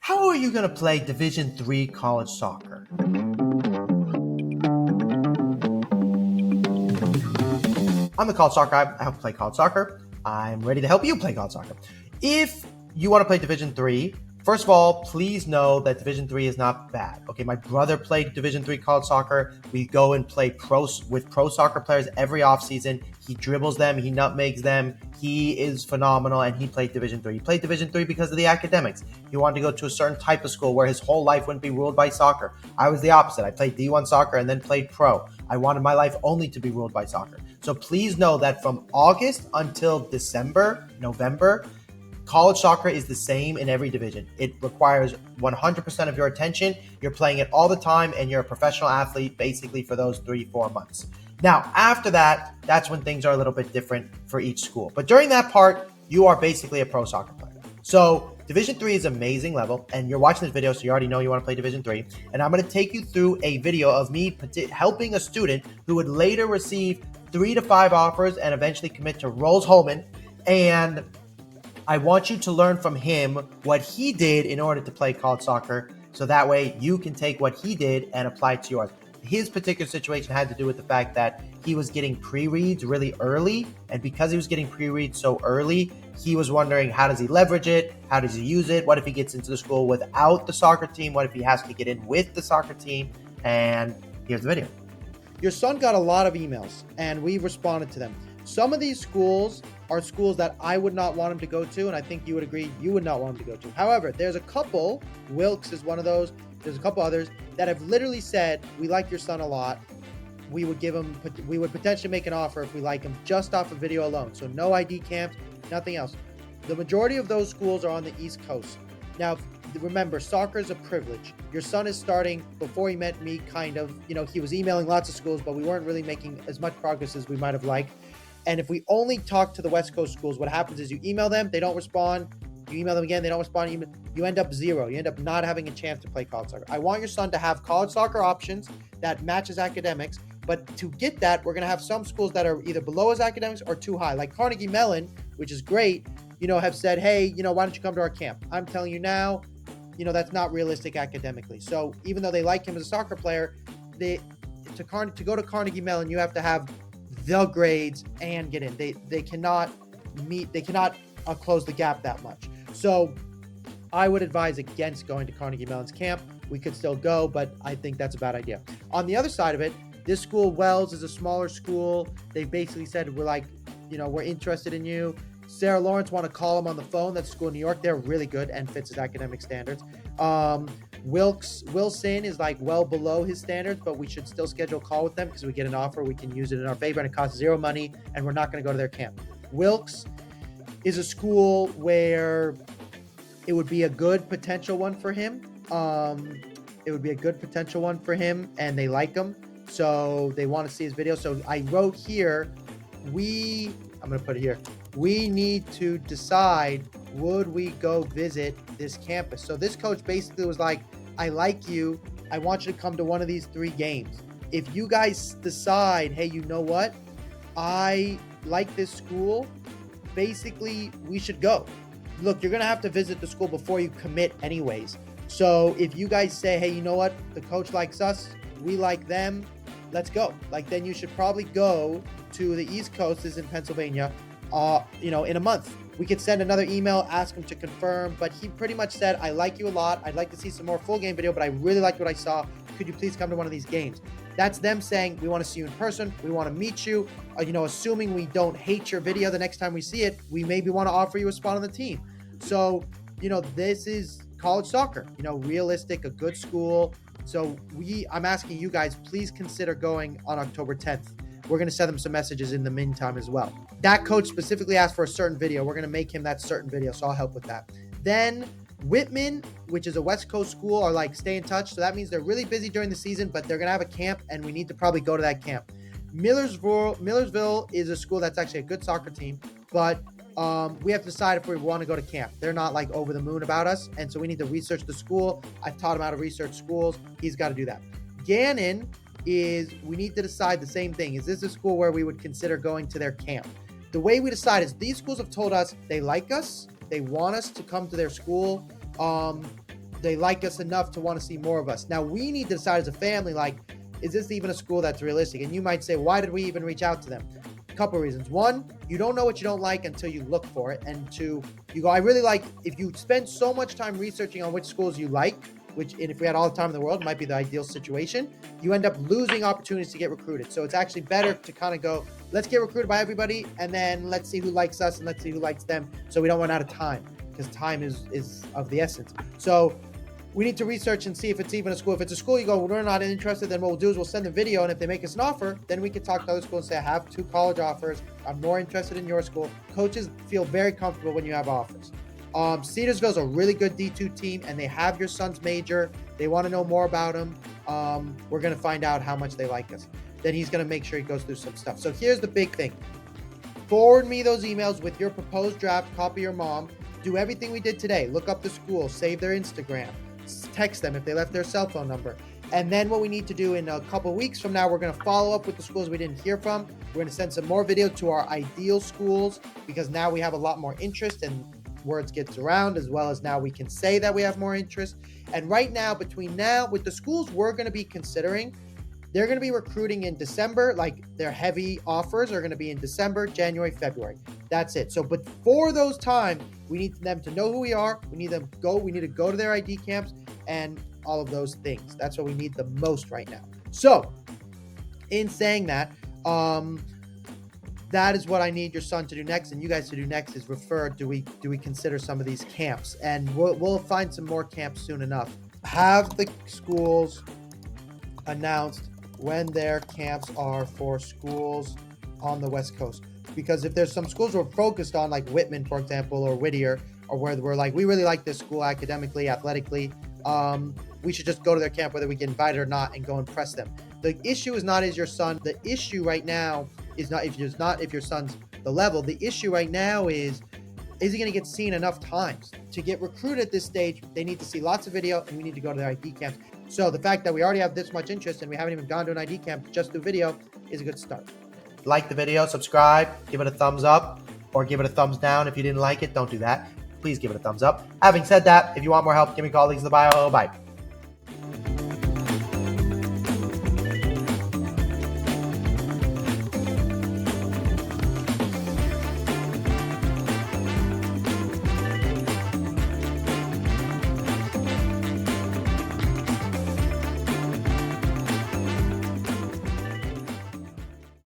How are you going to play Division III college soccer? I'm the college soccer guy. I help play college soccer. I'm ready to help you play college soccer. If you want to play Division III, first of all, please know that Division III is not bad. Okay, my brother played Division III college soccer. We go and play with pro soccer players every offseason. He dribbles them, he nutmegs them. He is phenomenal, and he played Division III. He played Division III because of the academics. He wanted to go to a certain type of school where his whole life wouldn't be ruled by soccer. I was the opposite. I played D1 soccer and then played pro. I wanted my life only to be ruled by soccer. So please know that from August until December, November, college soccer is the same in every division. It requires 100% of your attention. You're playing it all the time, and you're a professional athlete basically for those 3-4 months. Now, after that, that's when things are a little bit different for each school. But during that part, you are basically a pro soccer player. So Division III is amazing level, and you're watching this video, so you already know you want to play Division III. And I'm going to take you through a video of me helping a student who would later receive 3 to 5 offers and eventually commit to Rolls-Holman. And I want you to learn from him what he did in order to play college soccer, so that way you can take what he did and apply it to yours. His particular situation had to do with the fact that he was getting pre-reads really early, and because he was getting pre-reads so early, he was wondering, how does he leverage it? How does he use it? What if he gets into the school without the soccer team? What if he has to get in with the soccer team? And here's the video. Your son got a lot of emails, and we responded to them. Some of these schools are schools that I would not want him to go to, and I think you would agree you would not want him to go to. However, there's a couple, Wilkes is one of those, there's a couple others that have literally said, we like your son a lot. We would potentially make an offer if we like him just off of video alone. So no ID camps, nothing else. The majority of those schools are on the East Coast. Now, remember, soccer is a privilege. Your son is starting, before he met me, he was emailing lots of schools, but we weren't really making as much progress as we might have liked. And if we only talk to the West Coast schools, what happens is you email them, they don't respond. You email them again, they don't respond. You end up zero. You end up not having a chance to play college soccer. I want your son to have college soccer options that matches academics. But to get that, we're going to have some schools that are either below his academics or too high. Like Carnegie Mellon, which is great, have said, hey, why don't you come to our camp? I'm telling you now, that's not realistic academically. So even though they like him as a soccer player, to go to Carnegie Mellon, you have to have the grades and get in. They cannot close the gap that much. So I would advise against going to Carnegie Mellon's camp. We could still go, but I think that's a bad idea. On the other side of it, this school, Wells, is a smaller school. They basically said, we're interested in you. Sarah Lawrence want to call him on the phone. That's school in New York. They're really good and fits his academic standards. Wilson is well below his standards, but we should still schedule a call with them because we get an offer. We can use it in our favor, and it costs zero money, and we're not going to go to their camp. Wilkes is a school where it would be a good potential one for him. And they like him, so they want to see his video. So I wrote here, I'm going to put it here. We need to decide, would we go visit this campus? So this coach basically was like, I like you. I want you to come to one of these 3 games. If you guys decide, hey, you know what? I like this school. Basically, we should go. Look, you're going to have to visit the school before you commit anyways. So if you guys say, hey, you know what? The coach likes us. We like them. Let's go. Then you should probably go to the East Coast, is in Pennsylvania, in a month. We could send another email, ask him to confirm, but he pretty much said, I like you a lot. I'd like to see some more full game video, but I really liked what I saw. Could you please come to one of these games? That's them saying, we want to see you in person. We want to meet you. Assuming we don't hate your video the next time we see it, we maybe want to offer you a spot on the team. So, this is college soccer, realistic, a good school. So I'm asking you guys, please consider going on October 10th. We're going to send them some messages in the meantime as well. That coach specifically asked for a certain video. We're going to make him that certain video, so I'll help with that. Then Whitman, which is a West Coast school, are stay in touch. So that means they're really busy during the season, but they're going to have a camp, and we need to probably go to that camp. Millersville is a school that's actually a good soccer team, but we have to decide if we want to go to camp. They're not over the moon about us, and so we need to research the school. I've taught him how to research schools. He's got to do that. Gannon we need to decide the same thing. Is this a school where we would consider going to their camp? The way we decide is these schools have told us they like us. They want us to come to their school. they like us enough to want to see more of us. Now we need to decide as a family, like, is this even a school that's realistic? And you might say, why did we even reach out to them? A couple reasons. One, you don't know what you don't like until you look for it. And two, you go, I really like, if you spend so much time researching on which schools you like, and if we had all the time in the world, it might be the ideal situation, you end up losing opportunities to get recruited. So it's actually better to kind of go, let's get recruited by everybody, and then let's see who likes us and let's see who likes them, so we don't run out of time, because time is of the essence. So we need to research and see if it's even a school. If it's a school you go, well, we're not interested, then what we'll do is we'll send the video, and if they make us an offer, then we can talk to other schools and say, I have 2 college offers, I'm more interested in your school. Coaches feel very comfortable when you have offers. Cedarsville's a really good D2 team, and they have your son's major. They want to know more about him. We're going to find out how much they like us. Then he's going to make sure he goes through some stuff. So here's the big thing. Forward me those emails with your proposed draft, copy your mom. Do everything we did today. Look up the school, save their Instagram, text them if they left their cell phone number. And then what we need to do in a couple weeks from now, we're going to follow up with the schools we didn't hear from. We're going to send some more video to our ideal schools, because now we have a lot more interest and words gets around, as well as now we can say that we have more interest. And right now, between now, with the schools we're going to be considering, they're going to be recruiting in December. Like, their heavy offers are going to be in December, January, February. That's it. So before those times, we need them to know who we are. We need to go to their ID camps and all of those things. That's what we need the most right now. So in saying that, that is what I need your son to do next, and you guys to do next is refer. Do we consider some of these camps? And we'll find some more camps soon enough. Have the schools announced when their camps are for schools on the West Coast. Because if there's some schools we're focused on, like Whitman, for example, or Whittier, or where we're like, we really like this school academically, athletically, we should just go to their camp whether we get invited or not and go and press them. The issue is not is your son. The issue right now is not if your son's the level. The issue right now is he going to get seen enough times? To get recruited at this stage, they need to see lots of video, and we need to go to their ID camps. So the fact that we already have this much interest and we haven't even gone to an ID camp just through video is a good start. Like the video, subscribe, give it a thumbs up, or give it a thumbs down. If you didn't like it, don't do that. Please give it a thumbs up. Having said that, if you want more help, give me a call. Links in the bio. Bye.